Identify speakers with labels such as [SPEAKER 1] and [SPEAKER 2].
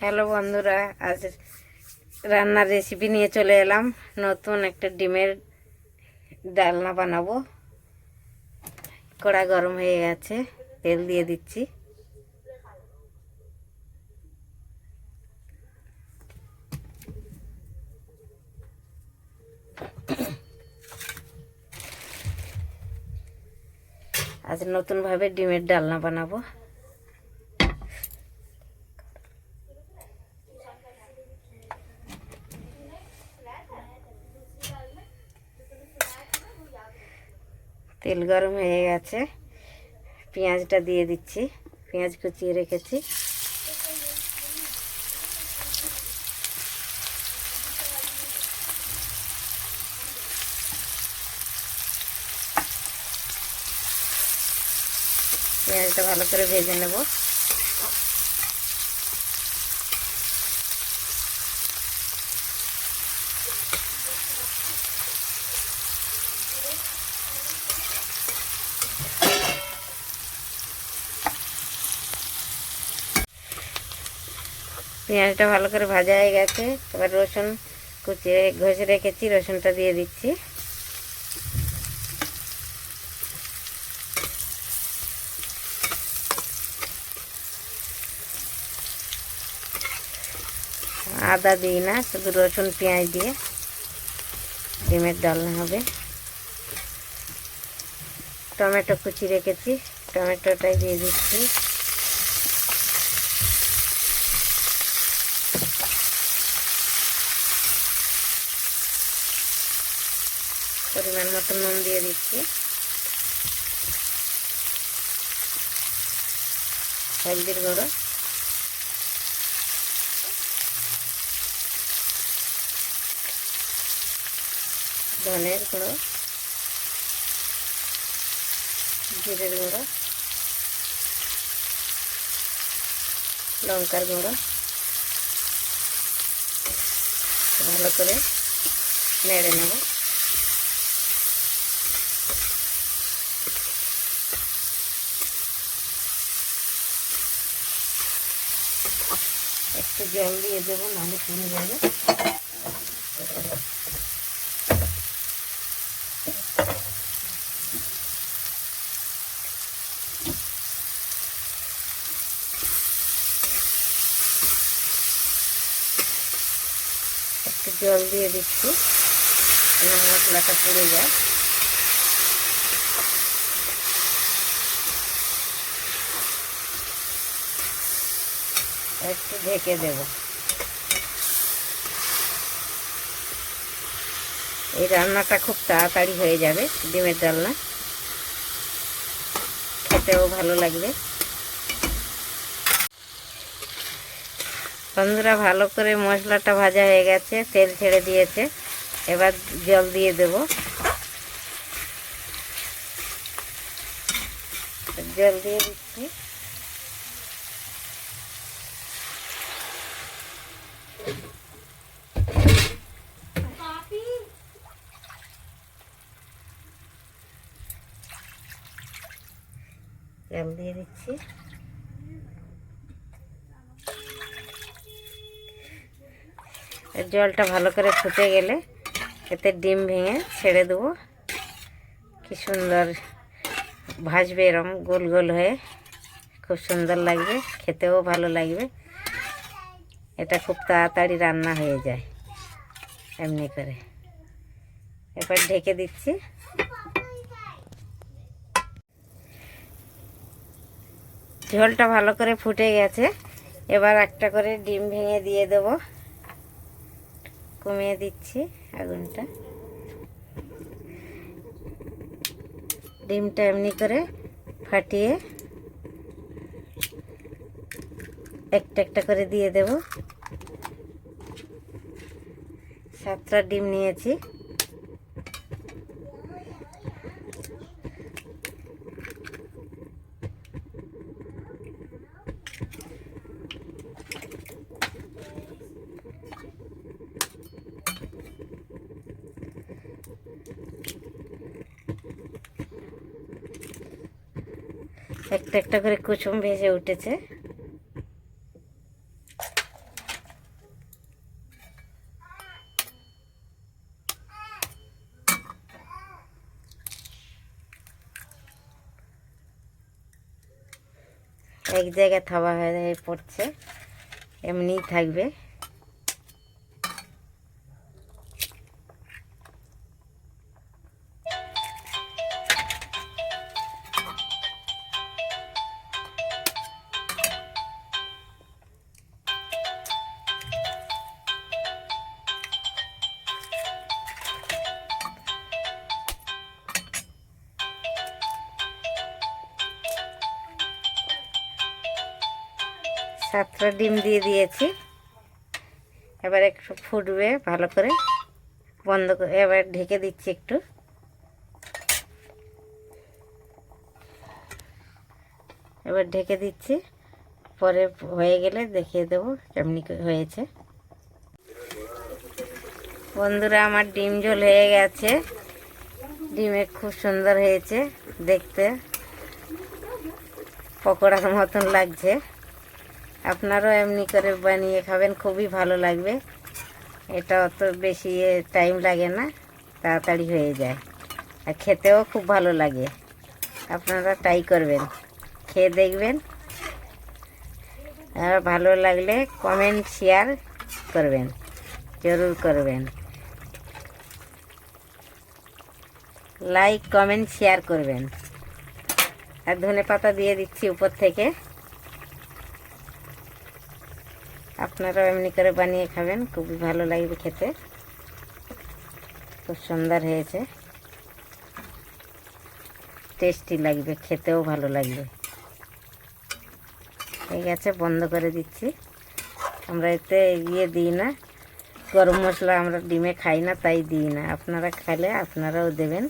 [SPEAKER 1] Hello বন্ধুরা, আজ রান্নার রেসিপি নিয়ে চলে এলাম। নতুন একটা ডিমের ডালনা বানাবো। কড়া গরম হয়ে গেছে, তেল দিয়ে দিচ্ছি। আজ নতুনভাবে ডিমের ডালনা বানাবো। তেল গরম হয়ে গেছে, পেঁয়াজটা দিয়ে দিচ্ছি। পেঁয়াজ কুচিয়ে রেখেছি। পেঁয়াজটা ভালো করে ভেজে নেব। পেঁয়াজটা ভালো করে ভাজা হয়ে গেছে। এবার রসুন কুচিয়ে ঘষে রেখেছি, রসুনটা দিয়ে দিচ্ছি। আদা দিই না, শুধু রসুন পেঁয়াজ দিয়ে ডিমের ডালনা হবে। টমেটো কুচি রেখেছি, টমেটোটাই দিয়ে দিচ্ছি। পরিমাণ মতো নুন দিয়ে দিচ্ছি। হলদির গুঁড়ো, ধনের গুঁড়ো, জিরের গুঁড়ো, লঙ্কার গুঁড়ো ভালো করে নেড়ে নেব। একটু জল দিয়ে দেবো, নাহলে পুড়ে যাবে। একটু জল দিয়ে দিচ্ছি, মশলাটা পুড়ে যায়। একটু ঢেকে দেব। এই রান্নাটা খুব তাড়াতাড়ি হয়ে যাবে, ডিমের ডালনা, খেতেও ভালো লাগবে। বন্ধুরা, ভালো করে মশলাটা ভাজা হয়ে গেছে, তেল ছেড়ে দিয়েছে। এবার জল দিয়ে দেব। জল দিয়ে দিচ্ছি। জল দিয়ে দিচ্ছি। জলটা ভালো করে ফুটে গেলে এতে ডিম ভেঙে ছেড়ে দেবো। কি সুন্দর ভাজবে, এরম গোল গোল হয়ে, খুব সুন্দর লাগবে, খেতেও ভালো লাগবে। এটা খুব তাড়াতাড়ি রান্না হয়ে যায় এমনি করে। এবার ঢেকে দিচ্ছি। ঝোলটা ভালো করে ফুটে গেছে। এবার একটা করে ডিম ভেঙে দিয়ে দেবো। কমিয়ে দিচ্ছি আগুনটা। ডিমটা এমনি করে ফাটিয়ে একটা একটা করে দিয়ে দেব। 7টা ডিম নিয়েছি। একটা একটা করে কুসুম ভেসে উঠেছে। এক জায়গায় থাবা হয়ে পড়ছে, এমনিই থাকবে। সাতটা ডিম দিয়ে দিয়েছি, এবার একটু ফুটবে ভালো করে, বন্ধ করে এবার ঢেকে দিচ্ছি একটু। এবার ঢেকে দিচ্ছি, পরে হয়ে গেলে দেখিয়ে দেবো কেমনি হয়েছে। বন্ধুরা, আমার ডিম ঝোল হয়ে গেছে, ডিমে খুব সুন্দর হয়েছে দেখতে, পকোড়ার মতন লাগছে। আপনারাও এমনি করে বানিয়ে খাবেন, খুবই ভালো লাগবে। এটা অত বেশি টাইম লাগে না, তাড়াতাড়ি হয়ে যায়, আর খেতেও খুব ভালো লাগে। আপনারা ট্রাই করবেন, খেয়ে দেখবেন, আর ভালো লাগলে কমেন্ট শেয়ার করবেন, জরুর করবেন। লাইক কমেন্ট শেয়ার করবেন, আর ধনেপাতা দিয়ে দিচ্ছি উপর থেকে। আপনারাও এমনি করে বানিয়ে খাবেন, খুবই ভালো লাগবে খেতে, খুব সুন্দর হয়েছে, টেস্টি লাগবে, খেতেও ভালো লাগবে। ঠিক আছে, বন্ধ করে দিচ্ছি। আমরা এতে দিই না, গরম মশলা আমরা ডিমে খাই না, তাই দিই না। আপনারা খাইলে আপনারাও দেবেন।